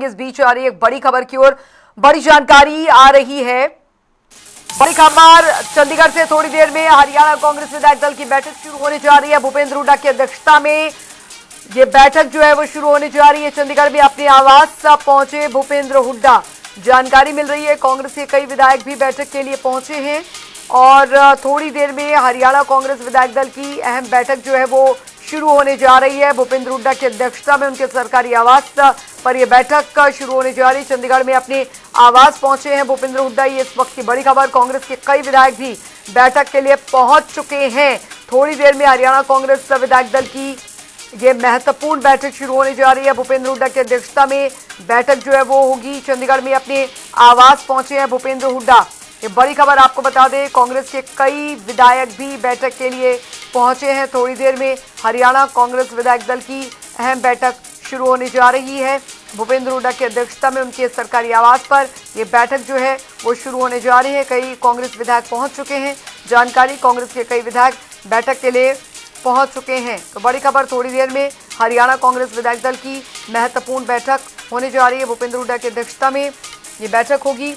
इस बीच आ रही एक बड़ी खबर की ओर बड़ी जानकारी आ रही है। बड़ी खबर चंडीगढ़ से थोड़ी देर में हरियाणा कांग्रेस विधायक दल की बैठक शुरू होने जा रही है। भूपेंद्र हुड्डा की अध्यक्षता में ये बैठक जो है वो शुरू होने जा रही है। चंडीगढ़ में अपने आवास पहुंचे भूपेंद्र हुड्डा। जानकारी मिल रही है कांग्रेस के कई विधायक भी बैठक के लिए पहुंचे हैं और थोड़ी देर में हरियाणा कांग्रेस विधायक दल की अहम बैठक जो है वो शुरू होने जा रही है। भूपेंद्र हुड्डा की अध्यक्षता में उनके सरकारी आवास पर यह बैठक शुरू होने जा रही है। चंडीगढ़ में अपने आवास पहुंचे हैं भूपेंद्र हुड्डा। ये इस वक्त की बड़ी खबर। कांग्रेस के कई विधायक भी बैठक के लिए पहुंच चुके हैं। थोड़ी देर में हरियाणा कांग्रेस विधायक दल की ये महत्वपूर्ण बैठक शुरू होने जा रही है। भूपेंद्र हुड्डा की अध्यक्षता में बैठक जो है वो होगी। चंडीगढ़ में अपने आवास पहुंचे हैं भूपेंद्र हुड्डा। ये बड़ी खबर आपको बता दें, कांग्रेस के कई विधायक भी बैठक के लिए पहुंचे हैं। थोड़ी देर में हरियाणा कांग्रेस विधायक दल की अहम बैठक शुरू होने जा रही है। भूपेंद्र हुड्डा की अध्यक्षता में उनके सरकारी आवास पर यह बैठक जो है वो शुरू होने जा रही है। कई कांग्रेस विधायक पहुंच चुके हैं। जानकारी, कांग्रेस के कई विधायक बैठक के लिए पहुंच चुके हैं। तो बड़ी खबर, थोड़ी देर में हरियाणा कांग्रेस विधायक दल की महत्वपूर्ण बैठक होने जा रही है। भूपेंद्र हुड्डा की अध्यक्षता में ये बैठक होगी।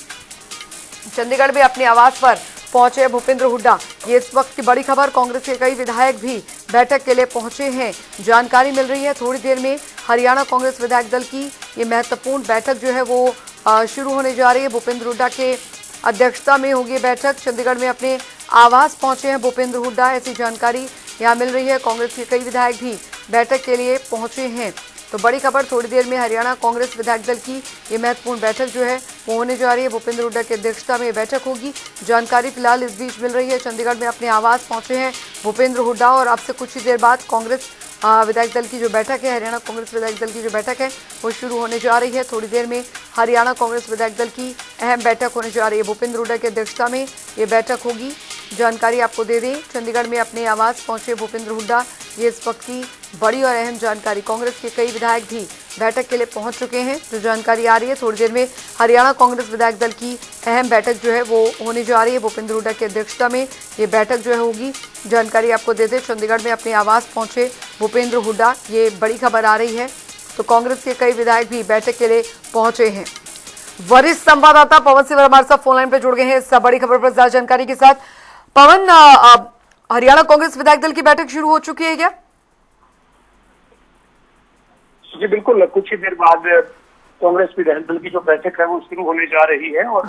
चंडीगढ़ में अपने आवास पर पहुंचे भूपेंद्र हुड्डा। ये इस वक्त की बड़ी खबर। कांग्रेस के कई विधायक भी बैठक के लिए पहुंचे हैं। जानकारी मिल रही है थोड़ी देर में हरियाणा कांग्रेस विधायक दल की ये महत्वपूर्ण बैठक जो है वो शुरू होने जा रही है। भूपेंद्र हुड्डा के अध्यक्षता में होगी बैठक। चंडीगढ़ में अपने आवास पहुंचे हैं भूपेंद्र हुड्डा, ऐसी जानकारी यहाँ मिल रही है। कांग्रेस के कई विधायक भी बैठक के लिए पहुंचे हैं। तो बड़ी खबर, थोड़ी देर में हरियाणा कांग्रेस विधायक दल की ये महत्वपूर्ण बैठक जो है वो होने जा रही है। भूपेंद्र हुड्डा की अध्यक्षता में बैठक होगी। जानकारी फिलहाल इस बीच मिल रही है। चंडीगढ़ में अपने आवास पहुंचे हैं भूपेंद्र हुड्डा और अब से कुछ ही देर बाद कांग्रेस विधायक दल की जो बैठक है, हरियाणा कांग्रेस विधायक दल की जो बैठक है वो शुरू होने जा रही है। थोड़ी देर में हरियाणा कांग्रेस विधायक दल की अहम बैठक होने जा रही है। भूपेंद्र हुड्डा की अध्यक्षता में ये बैठक होगी। जानकारी आपको दे दें, चंडीगढ़ में अपने आवास पहुंचे भूपेंद्र हुड्डा। ये इस वक्त की बड़ी और अहम जानकारी। कांग्रेस के कई विधायक भी बैठक के लिए पहुंच चुके हैं। जो जानकारी आ रही है, थोड़ी देर में हरियाणा कांग्रेस विधायक दल की अहम बैठक जो है वो होने जा रही है। भूपेंद्र हुड्डा की अध्यक्षता में ये बैठक जो है होगी। जानकारी आपको दे दें, चंडीगढ़ में अपने आवास पहुंचे भूपेंद्र हुड्डा। ये बड़ी खबर आ रही है। तो कांग्रेस के कई विधायक भी बैठक के लिए पहुंचे हैं। वरिष्ठ संवाददाता पवन सिंह हमारे साथ फोन लाइन पर जुड़ गए हैं इस बड़ी खबर पर ज्यादा जानकारी के साथ। पवन, हरियाणा कांग्रेस विधायक दल की बैठक शुरू हो चुकी है क्या? जी बिल्कुल, कुछ ही देर बाद कांग्रेस विधायक दल की जो बैठक है वो शुरू होने जा रही है और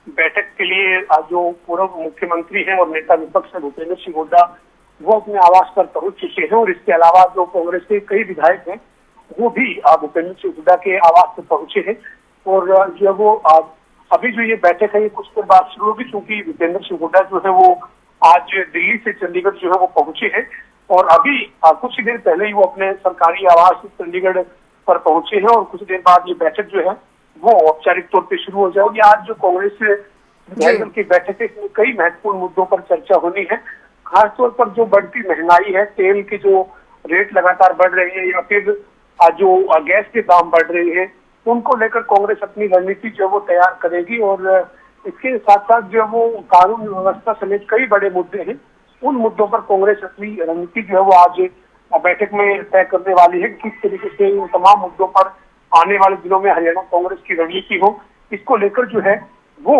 बैठक के लिए जो पूर्व मुख्यमंत्री हैं और नेता विपक्ष है भूपेंद्र सिंह हुड्डा, वो अपने आवास पर पहुंच चुके हैं। और इसके अलावा जो कांग्रेस के कई विधायक हैं वो भी भूपेंद्र सिंह हुड्डा के आवास पर पहुंचे हैं। और जो वो अभी जो ये बैठक है ये कुछ देर बाद शुरू होगी, क्योंकि भूपेंद्र सिंह हुड्डा जो है वो आज दिल्ली से चंडीगढ़ जो है वो पहुंचे हैं और अभी कुछ ही देर पहले ही वो अपने सरकारी आवास चंडीगढ़ पर पहुंचे हैं। और कुछ देर बाद ये बैठक जो है वो औपचारिक तौर पे शुरू हो जाएगी। आज जो कांग्रेस विधायक दल की बैठक है इसमें कई महत्वपूर्ण मुद्दों पर चर्चा होनी है। खासतौर पर जो बढ़ती महंगाई है, तेल के जो रेट लगातार बढ़ रही है या फिर जो गैस के दाम बढ़ रहे हैं, उनको लेकर कांग्रेस अपनी रणनीति जो वो तैयार करेगी। और इसके साथ साथ जो वो कानून व्यवस्था समेत कई बड़े मुद्दे हैं, उन मुद्दों पर कांग्रेस अपनी रणनीति जो है वो आज बैठक में तय करने वाली है। किस तरीके से इन तमाम मुद्दों पर आने वाले दिनों में हरियाणा कांग्रेस की रणनीति हो, इसको लेकर जो है वो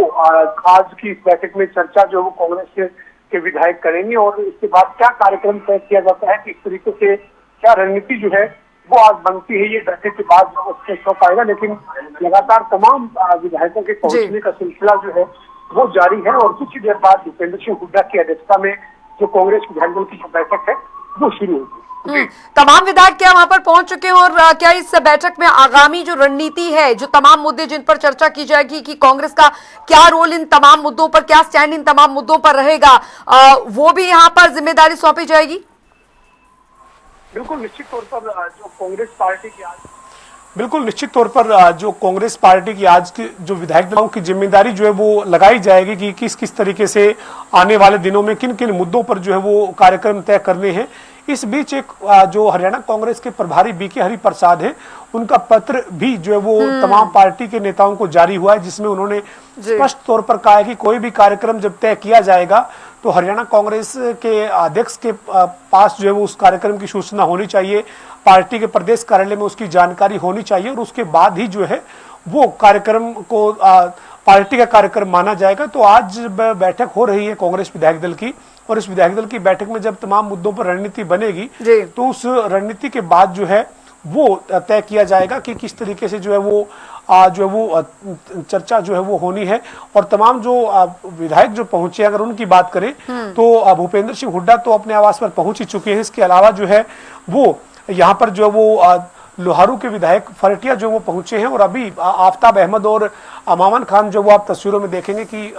आज की इस बैठक में चर्चा जो है वो कांग्रेस के विधायक करेंगे। और इसके बाद क्या कार्यक्रम तय किया जाता है, किस तरीके से क्या रणनीति जो है वो आज बनती है, ये बैठक के बाद उससे हो पाएगा। लेकिन लगातार तमाम विधायकों के पहुंचने का सिलसिला जो है वो जारी है। और कुछ ही देर बाद भूपेंद्र सिंह हुड्डा की अध्यक्षता में जो कांग्रेस विधायक दल की जो बैठक है वो शुरू होगी। तमाम विधायक क्या वहां पर पहुंच चुके हैं और क्या इस बैठक में आगामी जो रणनीति है, जो तमाम मुद्दे जिन पर चर्चा की जाएगी कि कांग्रेस का क्या रोल इन तमाम मुद्दों पर, क्या स्टैंड इन तमाम मुद्दों पर रहेगा, वो भी यहाँ पर जिम्मेदारी सौंपी जाएगी? बिल्कुल निश्चित तौर पर जो कांग्रेस पार्टी की आज जो कांग्रेस पार्टी की आज की जो विधायक दलों की जिम्मेदारी जो है वो लगाई जाएगी कि किस किस तरीके से आने वाले दिनों में किन किन मुद्दों पर जो है वो कार्यक्रम तय करने हैं। इस बीच एक जो हरियाणा कांग्रेस के प्रभारी बीके हरिप्रसाद हैं, उनका पत्र भी जो है वो तमाम पार्टी के नेताओं को जारी हुआ है, जिसमें उन्होंने स्पष्ट तौर पर कहा है कि कोई भी कार्यक्रम जब तय किया जाएगा तो हरियाणा कांग्रेस के अध्यक्ष के पास जो है वो उस कार्यक्रम की सूचना होनी चाहिए। पार्टी के प्रदेश कार्यालय में उसकी जानकारी होनी चाहिए और उसके बाद ही जो है वो कार्यक्रम को पार्टी का कार्यक्रम माना जाएगा। तो आज बैठक हो रही है कांग्रेस विधायक दल की, और इस विधायक दल की बैठक में जब तमाम मुद्दों पर रणनीति बनेगी तो उस रणनीति के बाद जो है वो तय किया जाएगा कि किस तरीके से जो है वो चर्चा जो है वो होनी है। और तमाम जो विधायक जो पहुंचे, अगर उनकी बात करें तो भूपेंद्र सिंह हुड्डा तो अपने आवास पर पहुंच ही चुके हैं। इसके अलावा जो है वो यहाँ पर जो वो लोहारू के विधायक फरटिया जो वो पहुंचे हैं, और अभी आफ्ताब अहमद और मामन खान जो वो आप तस्वीरों में देखेंगे कि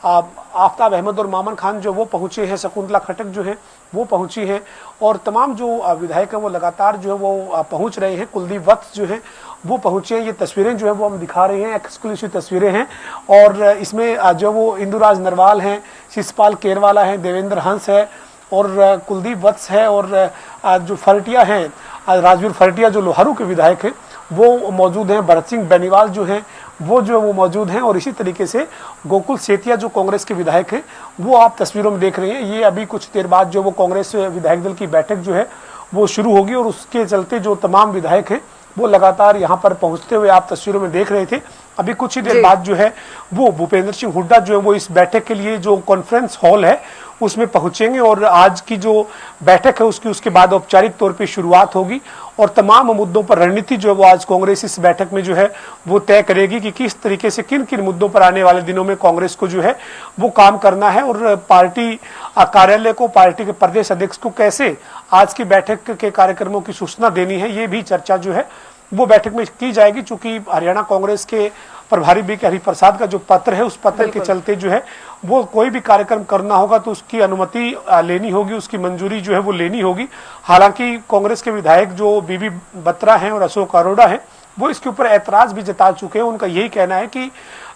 आफ्ताब अहमद और मामन खान जो वो पहुंचे हैं, शकुंतला खट्टक जो है वो पहुंची हैं, और तमाम जो विधायक हैं वो लगातार जो है वो पहुंच रहे हैं। कुलदीप वत्स जो है वो पहुंचे हैं। ये तस्वीरें जो है वो हम दिखा रहे हैं, एक्सक्लूसिव तस्वीरें हैं, और इसमें जो वो इंदुराज नरवाल हैं, शिषपाल केरवाला हैं, देवेंद्र हंस है और कुलदीप वत्स है, और जो फरटिया हैं, राजवीर फरटिया जो लोहारू के विधायक हैं वो मौजूद हैं, भरत सिंह बेनीवाल जो हैं वो मौजूद हैं, और इसी तरीके से गोकुल सेतिया जो कांग्रेस के विधायक हैं वो आप तस्वीरों में देख रहे हैं। ये अभी कुछ देर बाद जो वो कांग्रेस विधायक दल की बैठक जो है वो शुरू होगी, और उसके चलते जो तमाम विधायक हैं वो लगातार यहाँ पर पहुंचते हुए आप तस्वीरों में देख रहे थे। अभी कुछ ही देर बाद जो है वो भूपेंद्र सिंह हुड्डा जो है वो इस बैठक के लिए जो कॉन्फ्रेंस हॉल है उसमें पहुंचेंगे, और आज की जो बैठक है उसके बाद औपचारिक तौर पे शुरुआत होगी, और तमाम मुद्दों पर रणनीति जो है वो आज कांग्रेस इस बैठक में जो है वो तय करेगी कि किस तरीके से किन किन मुद्दों पर आने वाले दिनों में कांग्रेस को जो है वो काम करना है, और पार्टी कार्यालय को, पार्टी के प्रदेश अध्यक्ष को कैसे आज की बैठक के कार्यक्रमों की सूचना देनी है, ये भी चर्चा जो है वो बैठक में की जाएगी। चूंकि हरियाणा कांग्रेस के प्रभारी बी.के. हरिप्रसाद का जो पत्र है उस पत्र के चलते जो है वो कोई भी कार्यक्रम करना होगा तो उसकी अनुमति लेनी होगी, उसकी मंजूरी जो है वो लेनी होगी। हालांकि कांग्रेस के विधायक जो बीबी बत्रा हैं और अशोक अरोड़ा हैं वो इसके ऊपर ऐतराज भी जता चुके हैं। उनका यही कहना है कि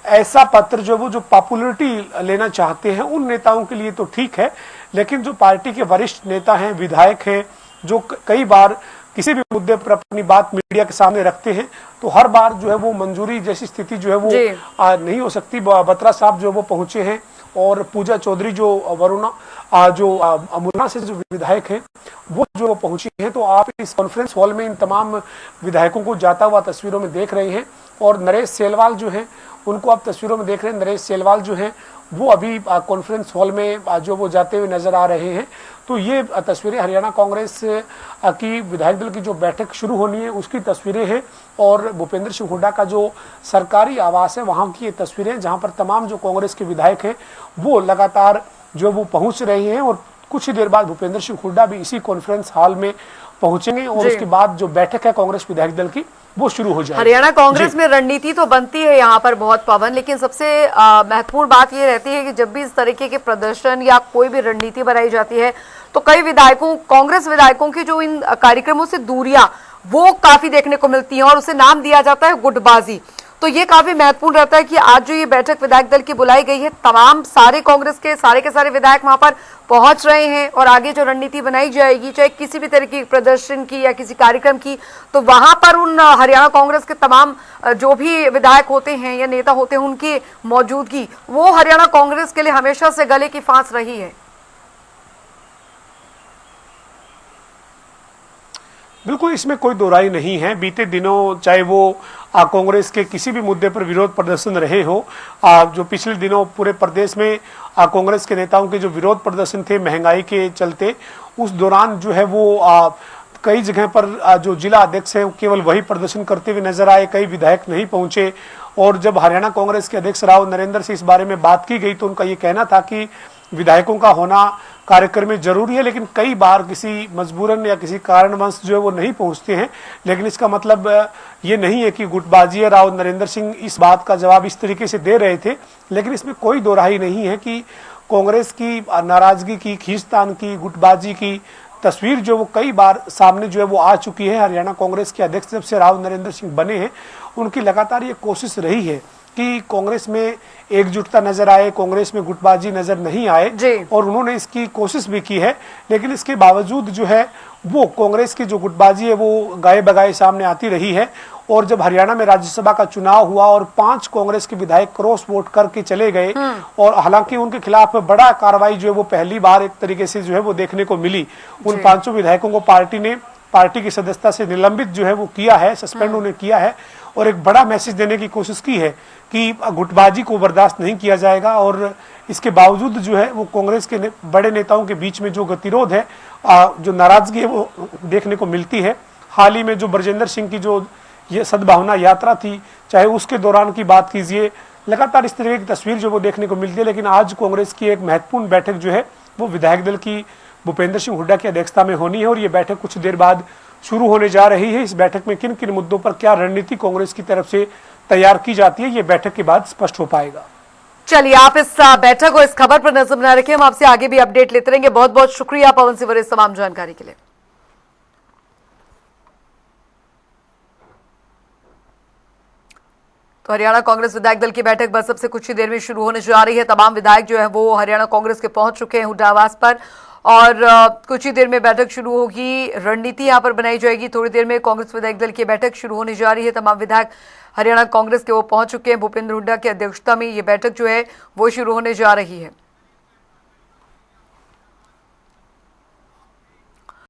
ऐसा पत्र जो वो जो पॉपुलरिटी लेना चाहते हैं उन नेताओं के लिए तो ठीक है, लेकिन जो पार्टी के वरिष्ठ नेता हैं, विधायक हैं, जो कई बार किसी भी मुद्दे पर अपनी बात मीडिया के सामने रखते हैं तो हर बार जो है वो मंजूरी जैसी स्थिति जो है वो नहीं हो सकती। बत्रा साहब जो वो पहुंचे हैं, और पूजा चौधरी जो वरुणा जो अमुना से जो विधायक हैं वो जो पहुंची हैं। तो आप इस कॉन्फ्रेंस हॉल में इन तमाम विधायकों को जाता हुआ तस्वीरों में देख रहे हैं, और नरेश सेलवाल जो हैं उनको आप तस्वीरों में देख रहे हैं। नरेश सेलवाल जो हैं वो अभी कॉन्फ्रेंस हॉल में जो वो जाते हुए नजर आ रहे हैं। तो ये तस्वीरें हरियाणा कांग्रेस की विधायक दल की जो बैठक शुरू होनी है उसकी तस्वीरें हैं, और भूपेंद्र सिंह हुड्डा का जो सरकारी आवास है वहां की ये तस्वीरें, जहां पर तमाम जो कांग्रेस के विधायक हैं वो लगातार जो वो पहुंच रहे हैं, और कुछ ही देर बाद भूपेंद्र सिंह हुड्डा भी इसी कॉन्फ्रेंस हॉल में पहुंचेंगे, और उसके बाद जो बैठक है कांग्रेस विधायक दल की वो शुरू हो जाएगी। हरियाणा कांग्रेस में रणनीति तो बनती है यहाँ पर बहुत पवन, लेकिन सबसे महत्वपूर्ण बात ये रहती है कि जब भी इस तरीके के प्रदर्शन या कोई भी रणनीति बनाई जाती है तो कई विधायकों, कांग्रेस विधायकों की जो इन कार्यक्रमों से दूरियां वो काफी देखने को मिलती हैं, और उसे नाम दिया जाता है गुटबाजी। तो ये काफी महत्वपूर्ण रहता है कि आज जो ये बैठक विधायक दल की बुलाई गई है, तमाम सारे कांग्रेस के सारे विधायक वहां पर पहुंच रहे हैं, और आगे जो रणनीति बनाई जाएगी चाहे किसी भी तरह की प्रदर्शन की या किसी कार्यक्रम की, तो वहां पर उन हरियाणा कांग्रेस के तमाम जो भी विधायक होते हैं या नेता होते हैं उनकी मौजूदगी वो हरियाणा कांग्रेस के लिए हमेशा से गले की फांस रही है। बिल्कुल, इसमें कोई दो राय नहीं है। बीते दिनों चाहे वो कांग्रेस के किसी भी मुद्दे पर विरोध प्रदर्शन रहे हो, जो पिछले दिनों पूरे प्रदेश में कांग्रेस के नेताओं के जो विरोध प्रदर्शन थे महंगाई के चलते, उस दौरान जो है वो कई जगह पर जो जिला अध्यक्ष है केवल वही प्रदर्शन करते हुए नजर आए, कई विधायक नहीं पहुंचे। और जब हरियाणा कांग्रेस के अध्यक्ष राव नरेंद्र से इस बारे में बात की गई तो उनका ये कहना था कि विधायकों का होना कार्यक्रम में जरूरी है, लेकिन कई बार किसी मजबूरन या किसी कारणवश जो है वो नहीं पहुंचते हैं। लेकिन इसका मतलब ये नहीं है कि गुटबाजी है। राव नरेंद्र सिंह इस बात का जवाब इस तरीके से दे रहे थे, लेकिन इसमें कोई दो राय नहीं है कि कांग्रेस की नाराजगी की, खींचतान की, गुटबाजी की तस्वीर जो वो कई बार सामने जो है वो आ चुकी है। हरियाणा कांग्रेस के अध्यक्ष जब से राव नरेंद्र सिंह बने हैं उनकी लगातार ये कोशिश रही है कि कांग्रेस में एकजुटता नजर आए, कांग्रेस में गुटबाजी नजर नहीं आए, और उन्होंने इसकी कोशिश भी की है। लेकिन इसके बावजूद जो है वो कांग्रेस की जो गुटबाजी है वो गाये बगाए सामने आती रही है। और जब हरियाणा में राज्यसभा का चुनाव हुआ और 5 कांग्रेस के विधायक क्रॉस वोट करके चले गए, और हालांकि उनके खिलाफ बड़ा कार्रवाई जो है वो पहली बार एक तरीके से जो है वो देखने को मिली। उन 5 विधायकों को पार्टी ने पार्टी की सदस्यता से निलंबित जो है वो किया है, सस्पेंड उन्हें किया है और एक बड़ा मैसेज देने की कोशिश की है कि गुटबाजी को बर्दाश्त नहीं किया जाएगा। और इसके बावजूद जो है वो कांग्रेस के बड़े नेताओं के बीच में जो गतिरोध है, जो नाराजगी है वो देखने को मिलती है। हाल ही में जो ब्रजेंद्र सिंह की जो ये सद्भावना यात्रा थी, चाहे उसके दौरान की बात कीजिए, लगातार इस तरह की तस्वीर जो वो देखने को मिलती है। लेकिन आज कांग्रेस की एक महत्वपूर्ण बैठक जो है वो विधायक दल की भूपेंद्र सिंह हुड्डा की अध्यक्षता में होनी है और ये बैठक कुछ देर बाद शुरू होने जा रही है। इस बैठक में किन किन मुद्दों पर क्या रणनीति कांग्रेस की तरफ से तैयार की जाती है, ये बैठक के बाद स्पष्ट हो पाएगा। चलिए, आप इस बैठक और इस खबर पर नजर बना रखें, हम आपसे आगे भी अपडेट लेते रहेंगे। बहुत बहुत शुक्रिया पवन सिंह इस तमाम जानकारी के लिए। तो हरियाणा कांग्रेस विधायक दल की बैठक बस अब से कुछ ही देर में शुरू होने जा रही है। तमाम विधायक जो है वो हरियाणा कांग्रेस के पहुंच चुके हैं हुड्डा आवास पर और कुछ ही देर में बैठक शुरू होगी। रणनीति यहां पर बनाई जाएगी। थोड़ी देर में कांग्रेस विधायक दल की बैठक शुरू होने जा रही है। तमाम विधायक हरियाणा कांग्रेस के वो पहुंच चुके हैं। भूपेंद्र हुड्डा की अध्यक्षता में ये बैठक जो है वो शुरू होने जा रही है।